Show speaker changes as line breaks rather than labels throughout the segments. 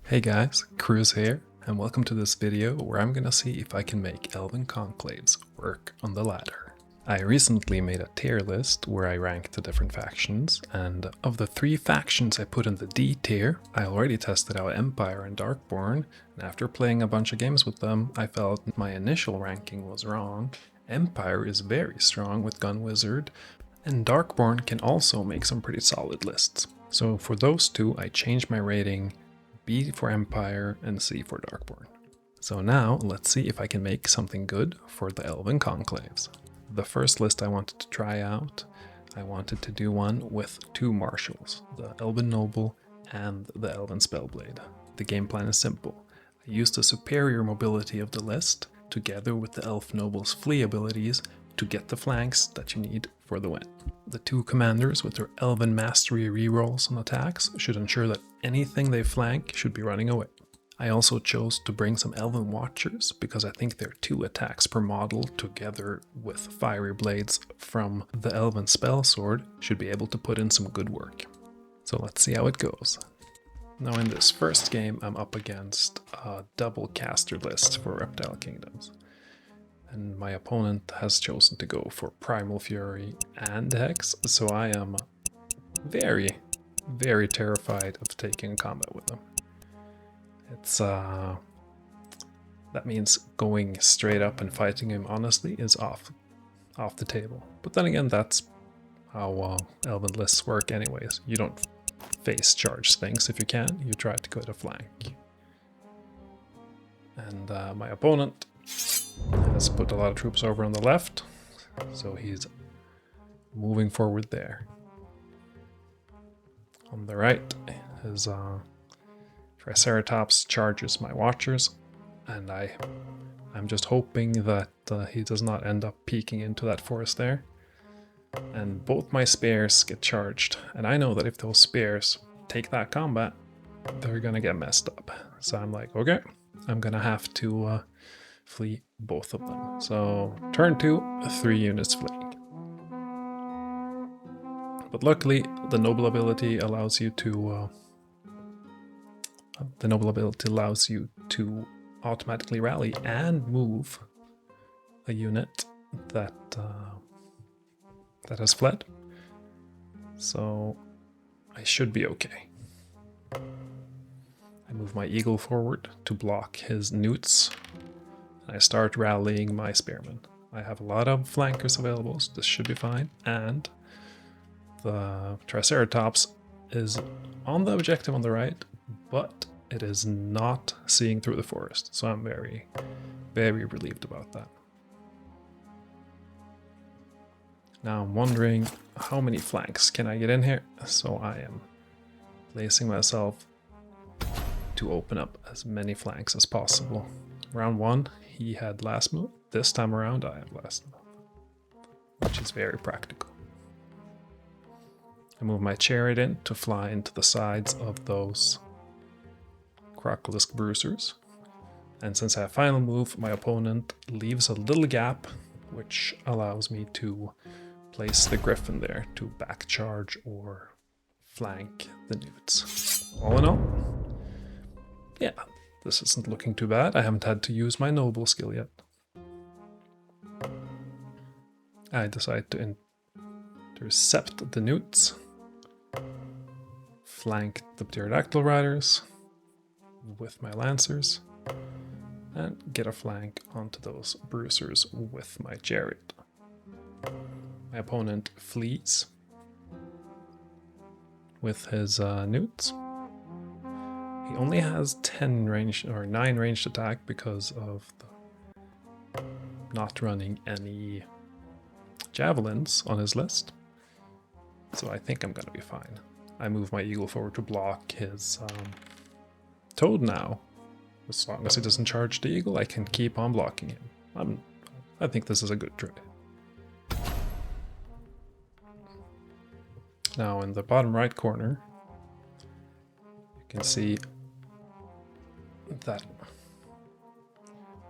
Hey guys, Cruz here, and welcome to this video where I'm gonna see if I can make Elven Conclaves work on the ladder. I recently made a tier list where I ranked the different factions, and of the 3 factions I put in the D tier, I already tested out Empire and Darkborn, and after playing a bunch of games with them, I felt my initial ranking was wrong. Empire is very strong with Gun Wizard, and Darkborn can also make some pretty solid lists. So for those two, I changed my rating B for Empire and C for Darkborn. So now let's see if I can make something good for the Elven Conclaves. The first list I wanted to try out, I wanted to do one with 2 marshals, the Elven Noble and the Elven Spellblade. The game plan is simple. I used the superior mobility of the list together with the Elf Noble's flee abilities to get the flanks that you need for the win. The 2 commanders with their Elven Mastery rerolls on attacks should ensure that anything they flank should be running away. I also chose to bring some Elven Watchers because I think their 2 attacks per model together with Fiery Blades from the Elven Spell Sword should be able to put in some good work. So let's see how it goes. Now in this first game I'm up against a double caster list for Reptile Kingdoms. And my opponent has chosen to go for Primal Fury and Hex, so I am very, very terrified of taking combat with them. It's that means going straight up and fighting him honestly is off the table. But then again, that's how Elven lists work anyways. You don't face charge things if you can, you try to go to flank. And my opponent has put a lot of troops over on the left, so he's moving forward there. On the right, his Triceratops charges my Watchers, and I'm just hoping that he does not end up peeking into that forest there. And both my spears get charged, and I know that if those spears take that combat, they're gonna get messed up. So I'm like, okay, I'm gonna have to flee both of them. So turn 2, 3 units fleeing. But luckily, the noble ability allows you to automatically rally and move a unit that has fled. So I should be okay. I move my eagle forward to block his newts. I start rallying my spearmen. I have a lot of flankers available, so this should be fine. And the Triceratops is on the objective on the right, but it is not seeing through the forest. So I'm very, very relieved about that. Now I'm wondering how many flanks can I get in here? So I am placing myself to open up as many flanks as possible. Round 1, he had last move. This time around, I have last move, which is very practical. I move my chariot in to fly into the sides of those Crocolisk Bruisers. And since I have final move, my opponent leaves a little gap, which allows me to place the Griffin there to back charge or flank the newts. All in all, yeah, this isn't looking too bad. I haven't had to use my noble skill yet. I decide to intercept the newts, flank the pterodactyl riders with my lancers, and get a flank onto those bruisers with my chariot. My opponent flees with his newts. He only has 10 ranged or 9 ranged attack because of the not running any javelins on his list. So I think I'm gonna be fine. I move my eagle forward to block his toad now. As long as he doesn't charge the eagle, I can keep on blocking him. I think this is a good trade. Now in the bottom right corner, you can see that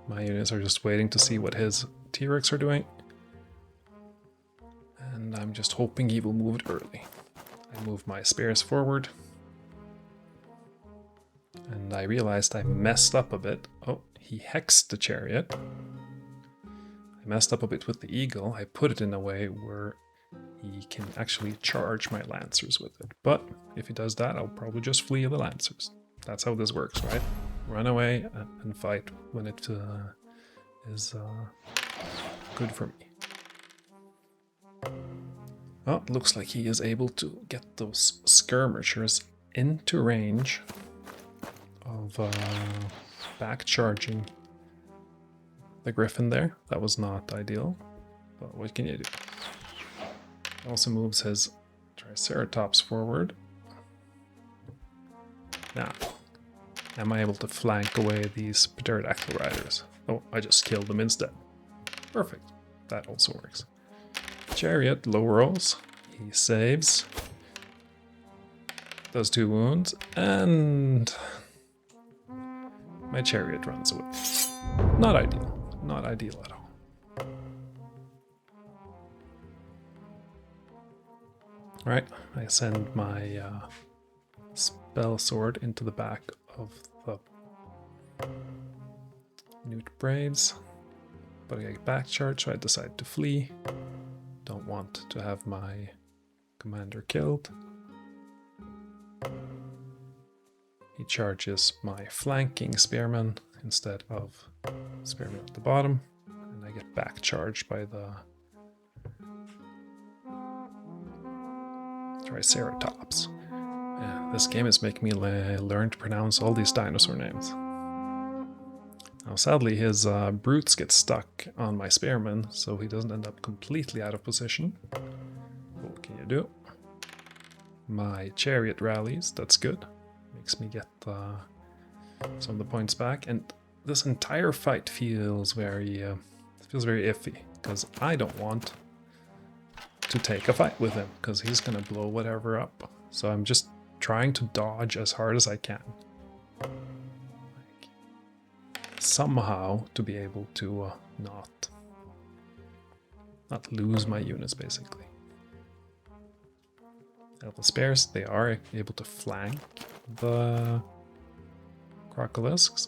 my units are just waiting to see what his T-Rex are doing. And I'm just hoping he will move it early. I move my spears forward. And I realized I messed up a bit. Oh, he hexed the chariot. I messed up a bit with the eagle. I put it in a way where he can actually charge my lancers with it. But if he does that, I'll probably just flee the lancers. That's how this works, right? Run away and fight when it is good for me. Oh, it looks like he is able to get those skirmishers into range of back charging the griffin there. That was not ideal, but what can you do? He also moves his triceratops forward. Now, am I able to flank away these pterodactyl riders? Oh, I just killed them instead. Perfect. That also works. Chariot low rolls. He saves. Does 2 wounds, and my chariot runs away. Not ideal. Not ideal at all. Alright, I send my spell sword into the back of the newt braids, but I get back charge, so I decide to flee. Don't want to have my commander killed. He charges my flanking spearman instead of spearman at the bottom, and I get back charged by the triceratops. Yeah, this game is making me learn to pronounce all these dinosaur names. Now sadly his brutes get stuck on my spearman, so he doesn't end up completely out of position. What can you do? My chariot rallies, that's good. Makes me get some of the points back, and this entire fight feels very iffy, because I don't want to take a fight with him, because he's gonna blow whatever up. So I'm just trying to dodge as hard as I can. Like, somehow to be able to not lose my units, basically. Elven Spears, they are able to flank the Crocolisks.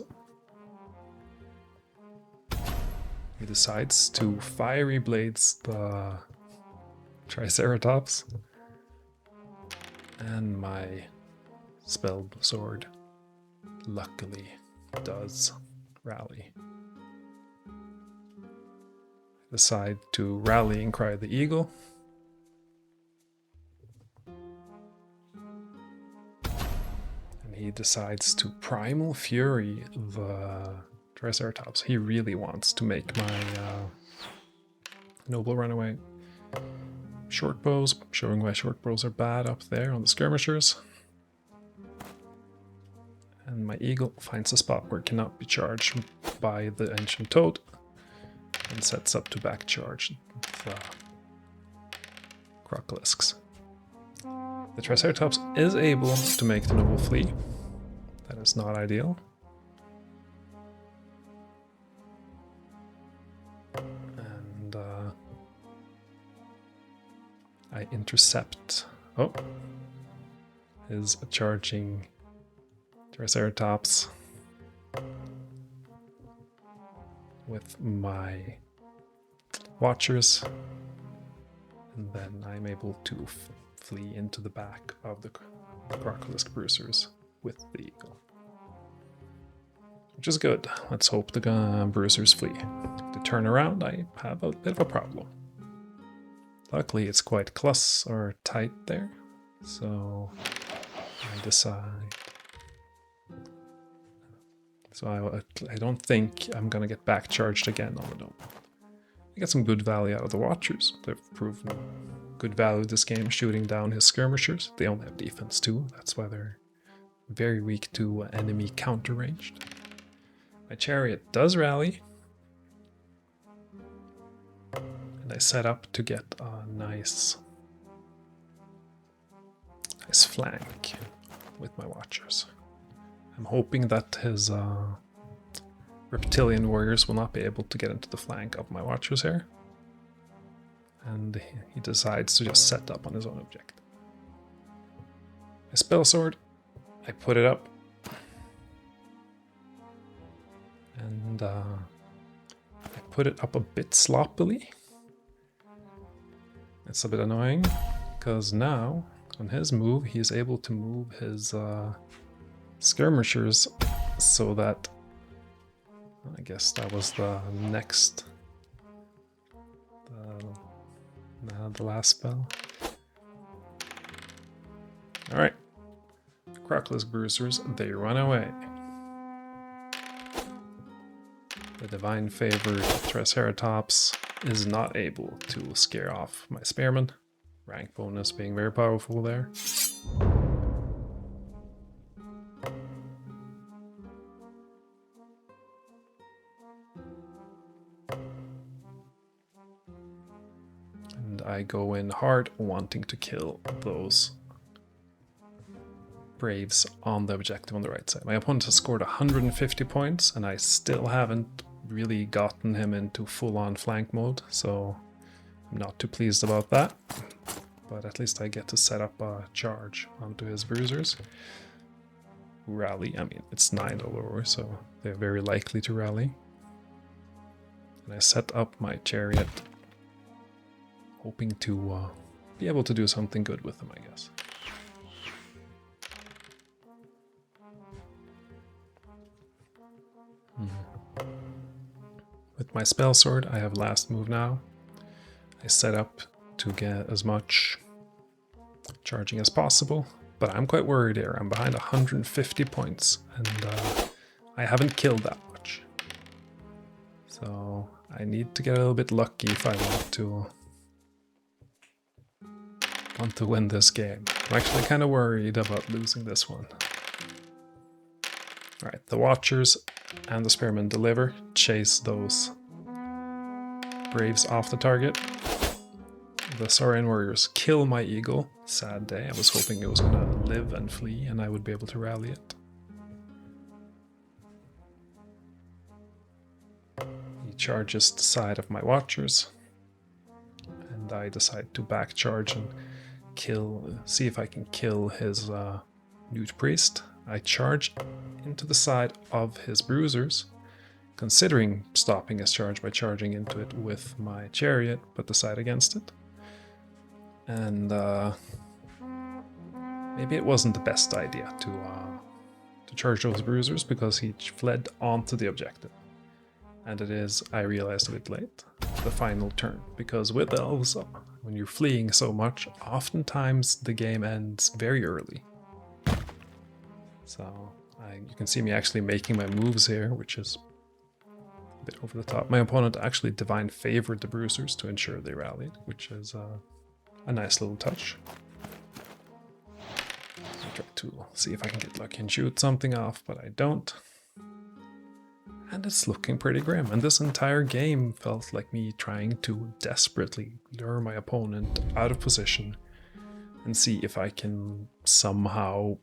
He decides to fiery blades the Triceratops, and my spell sword luckily does rally. I decide to rallying cry the eagle. And he decides to primal fury the Triceratops. He really wants to make my noble run away. Short bows, showing why short bows are bad up there on the skirmishers. And my eagle finds a spot where it cannot be charged by the ancient toad and sets up to back charge the Crocolisks. The Triceratops is able to make the noble flee. That is not ideal. And I intercept. Oh, is a charging Triceratops with my watchers, and then I'm able to flee into the back of the Crocolisk bruisers with the eagle, which is good. Let's hope the bruisers flee. To turn around, I have a bit of a problem. Luckily, it's quite close or tight there, so I decide. So I don't think I'm gonna get back charged again on the dome. I get some good value out of the Watchers. They've proven good value this game, shooting down his skirmishers. They only have defense too, that's why they're very weak to enemy counter-ranged. My chariot does rally. And I set up to get a nice flank with my Watchers. I'm hoping that his reptilian warriors will not be able to get into the flank of my Watchers here. And he decides to just set up on his own objective. My spell sword, I put it up. And I put it up a bit sloppily. It's a bit annoying, because now, on his move, he's able to move his skirmishers so that... I guess that was the next... the last spell. Alright. Crockless Bruisers, they run away. The Divine Favored Triceratops is not able to scare off my Spearman. Rank bonus being very powerful there. And I go in hard, wanting to kill those Braves on the objective on the right side. My opponent has scored 150 points, and I still haven't really gotten him into full-on flank mode, so I'm not too pleased about that. But at least I get to set up a charge onto his bruisers. Rally, I mean, it's 9 all over, so they're very likely to rally. And I set up my chariot, hoping to be able to do something good with them, I guess. With my spell sword, I have last move now. I set up to get as much charging as possible, but I'm quite worried here. I'm behind 150 points, and I haven't killed that much. So I need to get a little bit lucky if I want to win this game. I'm actually kind of worried about losing this one. Alright, the Watchers and the Spearmen deliver, chase those Braves off the target. The Saurian Warriors kill my eagle. Sad day, I was hoping it was going to live and flee and I would be able to rally it. He charges the side of my Watchers, and I decide to back charge and see if I can kill his Newt Priest. I charge into the side of his Bruisers, considering stopping his charge by charging into it with my chariot, but decide against it. And maybe it wasn't the best idea to charge those Bruisers, because he fled onto the objective. And it is, I realized a bit late, the final turn, because with elves, when you're fleeing so much, oftentimes the game ends very early. So you can see me actually making my moves here, which is a bit over the top. My opponent actually Divine Favored the Bruisers to ensure they rallied, which is a nice little touch. I try to see if I can get lucky and shoot something off, but I don't. And it's looking pretty grim, and this entire game felt like me trying to desperately lure my opponent out of position and see if I can somehow,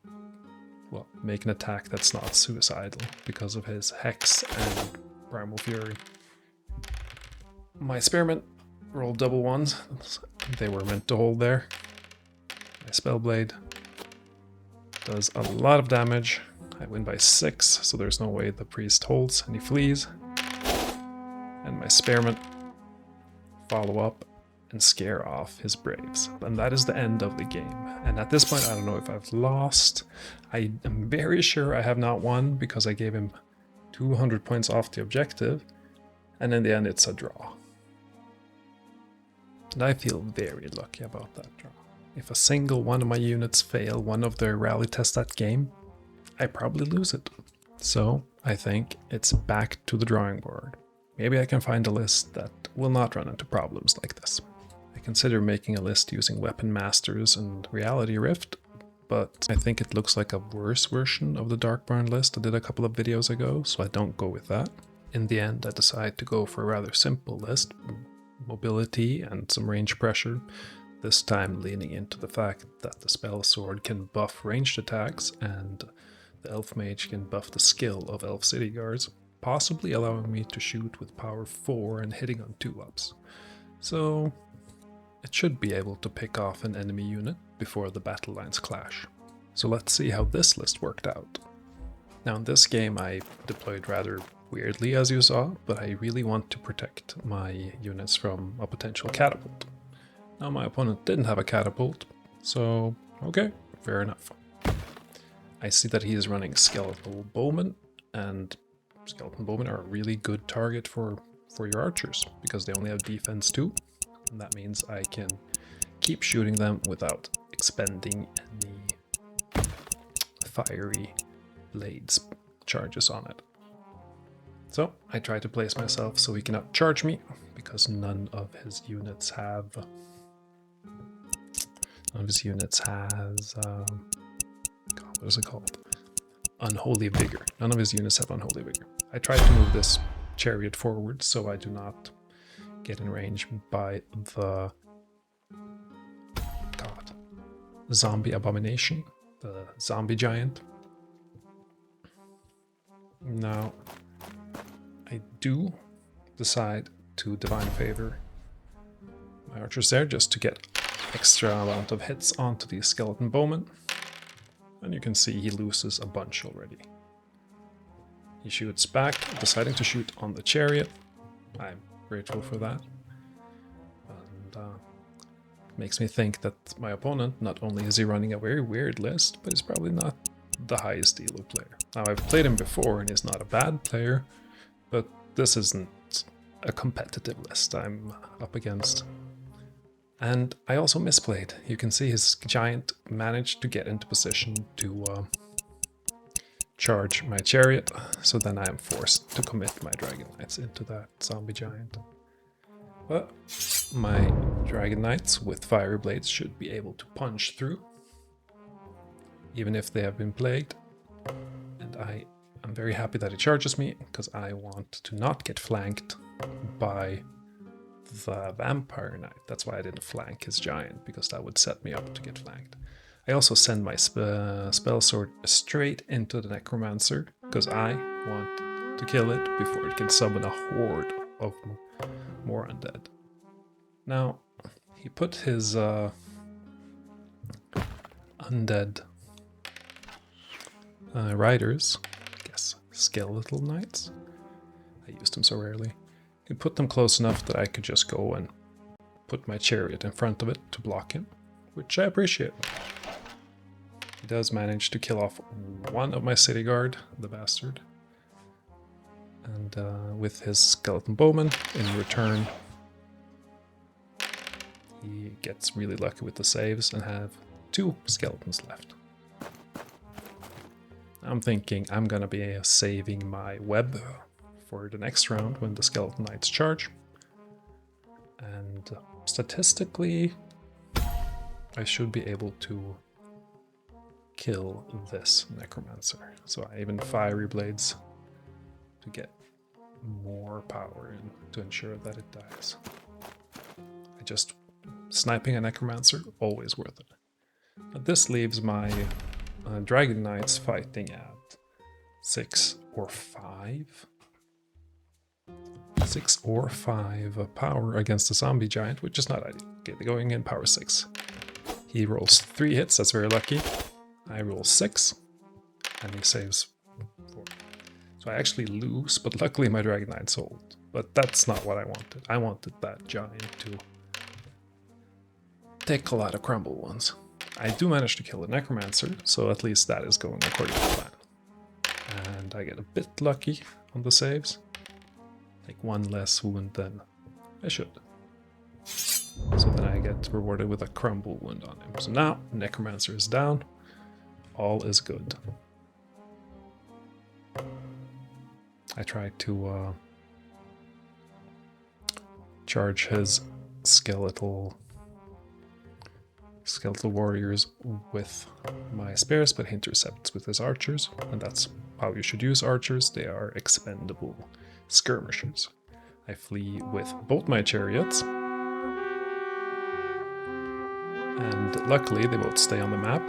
well, make an attack that's not suicidal because of his Hex and Primal Fury. My Spearmen rolled double ones. They were meant to hold there. My Spellblade does a lot of damage. I win by 6, so there's no way the priest holds, and he flees. And my Spearmen follow up and scare off his Braves. And that is the end of the game. And at this point, I don't know if I've lost. I am very sure I have not won, because I gave him 200 points off the objective. And in the end, it's a draw. And I feel very lucky about that draw. If a single one of my units fail one of their rally tests that game, I probably lose it. So I think it's back to the drawing board. Maybe I can find a list that will not run into problems like this. I consider making a list using Weapon Masters and Reality Rift, but I think it looks like a worse version of the Darkbarn list I did a couple of videos ago, so I don't go with that. In the end, I decide to go for a rather simple list, mobility and some range pressure, this time leaning into the fact that the Spell Sword can buff ranged attacks and the Elf Mage can buff the skill of Elf City Guards, possibly allowing me to shoot with power 4 and hitting on 2-ups. So it should be able to pick off an enemy unit before the battle lines clash. So let's see how this list worked out. Now in this game I deployed rather weirdly, as you saw, but I really want to protect my units from a potential catapult. Now my opponent didn't have a catapult, so okay, fair enough. I see that he is running skeletal bowmen, and skeleton bowmen are a really good target for your archers, because they only have defense 2, and that means I can keep shooting them without expending any fiery blades charges on it. So I try to place myself so he cannot charge me, because none of his units has God, what is it called? Unholy Vigor. None of his units have Unholy Vigor. I tried to move this chariot forward so I do not get in range by the zombie abomination, the zombie giant. Now I do decide to Divine Favor my archers there just to get extra amount of hits onto the skeleton bowman. And you can see he loses a bunch already. He shoots back, deciding to shoot on the chariot. I'm grateful for that. And makes me think that my opponent, not only is he running a very weird list, but he's probably not the highest elo player. Now, I've played him before and he's not a bad player, but this isn't a competitive list I'm up against. And I also misplayed. You can see his giant managed to get into position to charge my chariot, so then I am forced to commit my Dragon Knights into that zombie giant. But my Dragon Knights with fiery blades should be able to punch through, even if they have been plagued. And I'm very happy that he charges me, because I want to not get flanked by the Vampire Knight. That's why I didn't flank his giant, because that would set me up to get flanked. I also send my spell sword straight into the Necromancer, because I want to kill it before it can summon a horde of more undead. Now, he put his undead riders, I guess skeletal knights. I used them so rarely. He put them close enough that I could just go and put my chariot in front of it to block him, which I appreciate. He does manage to kill off one of my city guard, the bastard. And with his skeleton bowman in return, he gets really lucky with the saves and have 2 skeletons left. I'm thinking I'm gonna be saving my web for the next round when the skeleton knights charge. And statistically, I should be able to kill this necromancer. So I even fiery blades to get more power in to ensure that it dies. Sniping a necromancer, always worth it. But this leaves my dragon knights fighting at 6 or 5. 6 or 5 power against the zombie giant, which is not ideal. Okay, they're going in power 6. He rolls 3 hits, that's very lucky. I roll 6, and he saves 4. So I actually lose, but luckily my Dragon Knight's hold. But that's not what I wanted. I wanted that giant to take a lot of crumble ones. I do manage to kill the Necromancer, so at least that is going according to plan. And I get a bit lucky on the saves. Take 1 less wound than I should. So then I get rewarded with a crumble wound on him. So now Necromancer is down. All is good. I try to charge his skeletal warriors with my spears, but he intercepts with his archers, and that's how you should use archers. They are expendable skirmishers. I flee with both my chariots, and luckily they both stay on the map.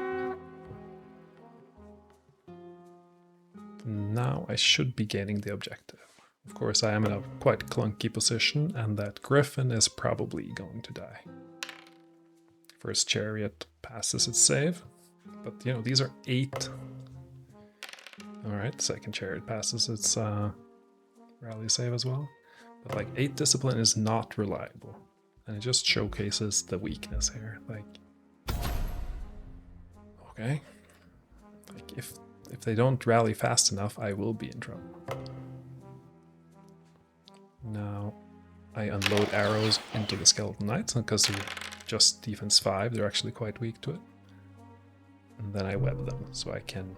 Now I should be gaining the objective. Of course, I am in a quite clunky position, and that griffin is probably going to die. First chariot passes its save, but you know, these are 8. Alright, second chariot passes its rally save as well. But like 8 discipline is not reliable. And it just showcases the weakness here. Like, okay. Like if they don't rally fast enough, I will be in trouble. Now I unload arrows into the Skeleton Knights, and because they're just defense 5, they're actually quite weak to it. And then I web them, so I can,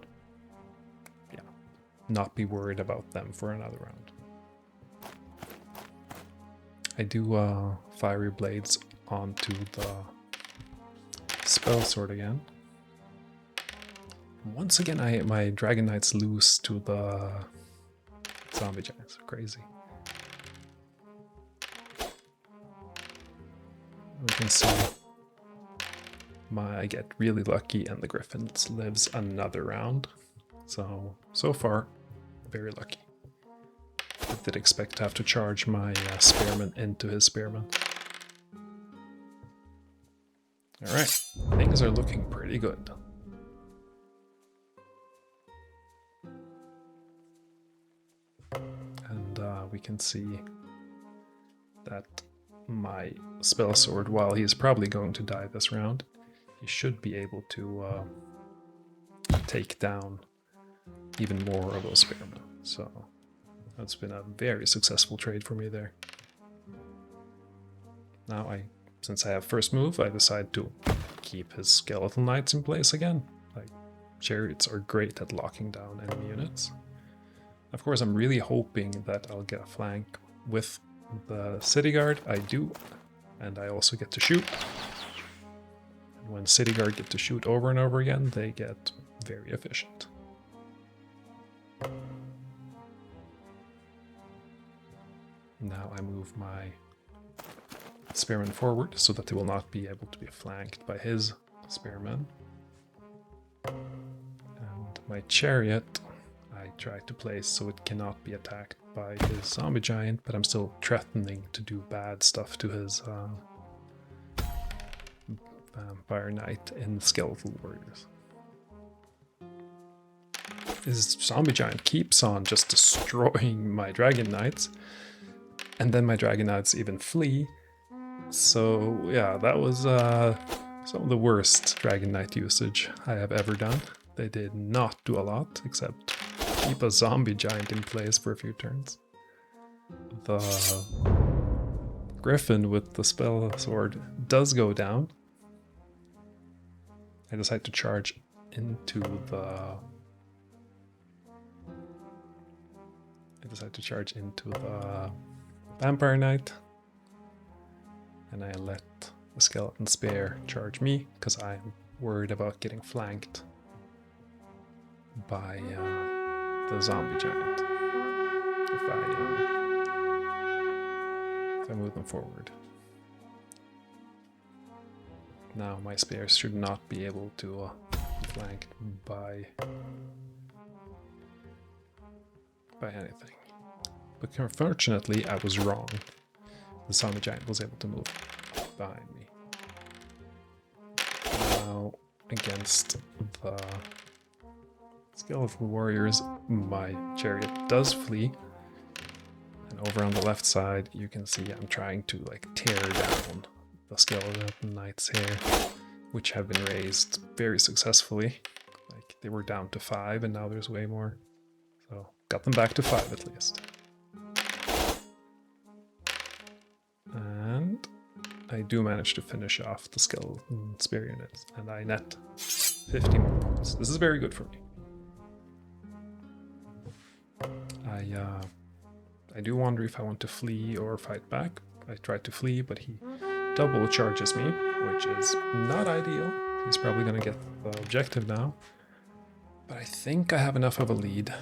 yeah, not be worried about them for another round. I do Fiery Blades onto the Spell Sword again. Once again, my Dragon Knights lose to the Zombie Giants. Crazy. We can see I get really lucky and the Griffin lives another round. So far, very lucky. I did expect to have to charge my Spearman into his Spearman. Alright, things are looking pretty good. And we can see that my Spell Sword, while he's probably going to die this round, he should be able to take down even more of those Spearmen. So that's been a very successful trade for me there. Now since I have first move, I decide to keep his Skeleton Knights in place again. Like, chariots are great at locking down enemy units. Of course, I'm really hoping that I'll get a flank with the City Guard. I do, and I also get to shoot. And when City Guard get to shoot over and over again, they get very efficient. Now I move my Spearman forward so that they will not be able to be flanked by his Spearman. And my Chariot I try to place so it cannot be attacked by his Zombie Giant, but I'm still threatening to do bad stuff to his Vampire Knight and Skeletal Warriors. His Zombie Giant keeps on just destroying my Dragon Knights, and then my Dragon Knights even flee. So yeah, that was some of the worst Dragon Knight usage I have ever done. They did not do a lot, except keep a Zombie Giant in place for a few turns. The Griffin with the Spell Sword does go down. I decide to charge into the Vampire Knight, and I let the Skeleton Spear charge me because I'm worried about getting flanked by the Zombie Giant if I move them forward. Now my spears should not be able to be flanked by anything. But unfortunately, I was wrong. The Zombie Giant was able to move behind me. Now, against the Skeletal Warriors, my Chariot does flee. And over on the left side, you can see I'm trying to like tear down the Skeleton Knights here, which have been raised very successfully. Like, they were down to 5 and now there's way more. So, got them back to 5 at least. And I do manage to finish off the Skeleton Spear units, and I net 50 more points. This is very good for me. I do wonder if I want to flee or fight back. I tried to flee, but he double charges me, which is not ideal. He's probably going to get the objective now. But I think I have enough of a lead,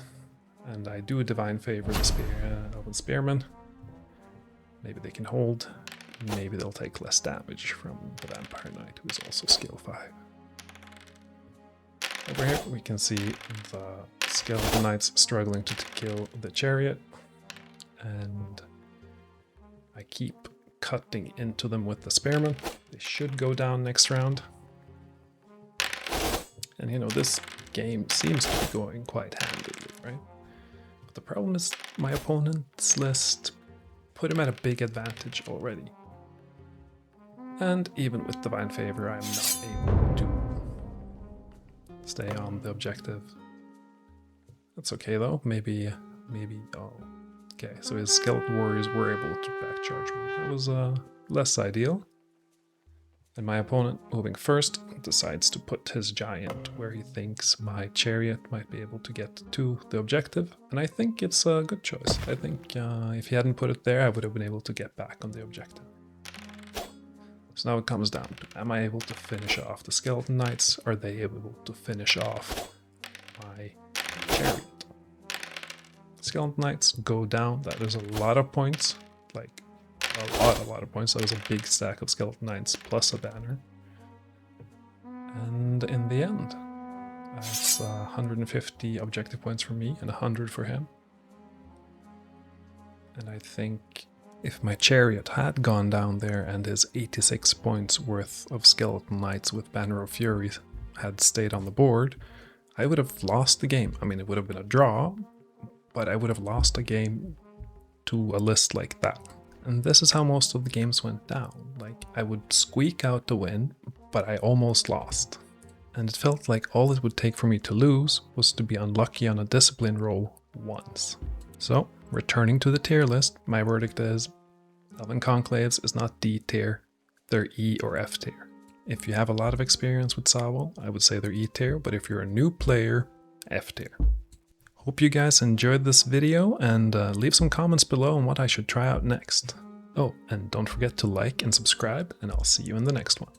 and I do Divine Favor the Spearman. Maybe they can hold. Maybe they'll take less damage from the Vampire Knight, who is also skill 5. Over here we can see the Skeleton Knights struggling to kill the Chariot, and I keep cutting into them with the Spearman. They should go down next round. And you know, this game seems to be going quite handily, right? the problem is my opponent's list put him at a big advantage already. And even with Divine Favor, I'm not able to stay on the objective. That's okay though, maybe, oh, okay, so his Skeleton Warriors were able to backcharge me. That was less ideal. And my opponent, moving first, decides to put his giant where he thinks my chariot might be able to get to the objective. And I think it's a good choice. I think if he hadn't put it there, I would have been able to get back on the objective. So now it comes down to, am I able to finish off the Skeleton Knights? Are they able to finish off my chariot? Skeleton Knights go down. That is a lot of points. Like, a lot of points. That was a big stack of Skeleton Knights plus a banner. And in the end, that's 150 objective points for me and 100 for him. And I think if my chariot had gone down there and his 86 points worth of Skeleton Knights with Banner of Fury had stayed on the board, I would have lost the game. I mean, it would have been a draw, but I would have lost a game to a list like that. And this is how most of the games went down. Like, I would squeak out the win, but I almost lost. And it felt like all it would take for me to lose was to be unlucky on a discipline roll once. So, returning to the tier list, my verdict is Elven Conclaves is not D tier, they're E or F tier. If you have a lot of experience with SOVL, I would say they're E tier, but if you're a new player, F tier. Hope you guys enjoyed this video, and leave some comments below on what I should try out next. Oh, and don't forget to like and subscribe, and I'll see you in the next one.